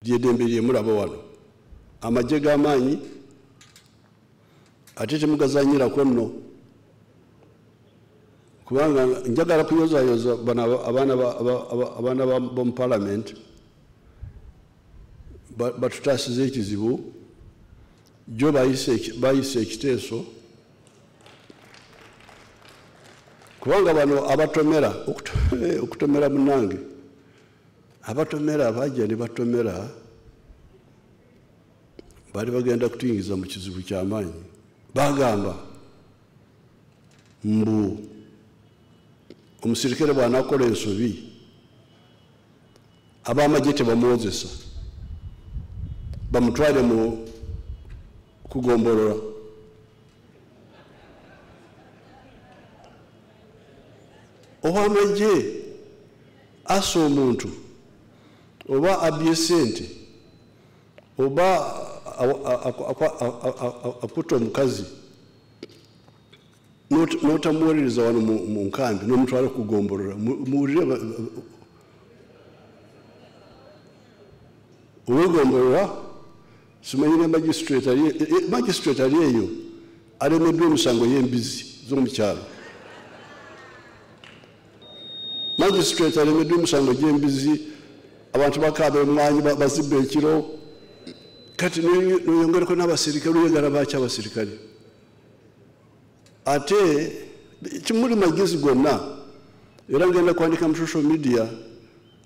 ly'eddembe lye mulaba wano amagye g'amaanyi ate temugazanyirako nno kubanga njagala kuyozayoza abaana b'omu palamenti batutaasiza ekizibu jo bayise ekiteeso kubanga bano abatomera okutomera munange abatomera abajja ne batomera bali bagenda kutuyingiza mu kizibu ky'amaanyi bagamba mbu omusirikale bw'anakola ensobi ab'amagye tebamwozesa bamutwale mu kugombolora ow'amagye asa omuntu oba abbye sente oba akuta omukazi n'otamuwolereza wano mu nkambi n'omutwala kugombolora muwulire owegombolora simanyire magistrate ali eyo alemeddwa emisango y'embizi z'omukyalo magistrate alemeddwa emisango gy'embizi abantu bakaaba emwanyi bazibba ekiro kati noyongereko n'abasirikale oyagala baki abasirikale ate kimuli magezi gonna era ngenda kwandika mu social media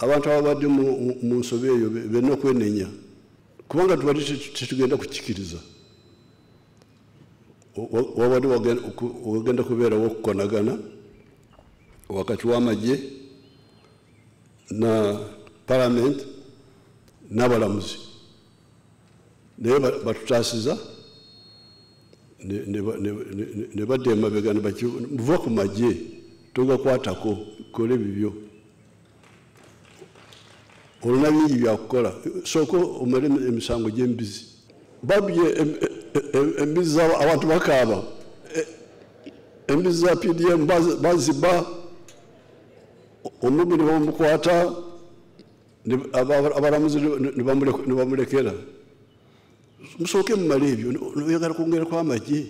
abantu ababadde mu nsobe eyo benna okwenenya kubanga tubadde tetugenda kukikiriza wabadde wagenda kubeerawo okukonagana wakati w'amagye na palamenti n'abalamuzi naye batutaasiza ne badda emabega muva ku magye togakwatako kole bibyo olina bingi byakukola sooka omale emisango gy'embizi babye embizi abantu bakaaba embizi za PDM baziba omubi ne bamukwata abalamuzi ne bamulekera musooke mumale ebyo noyagala kwongerako amagye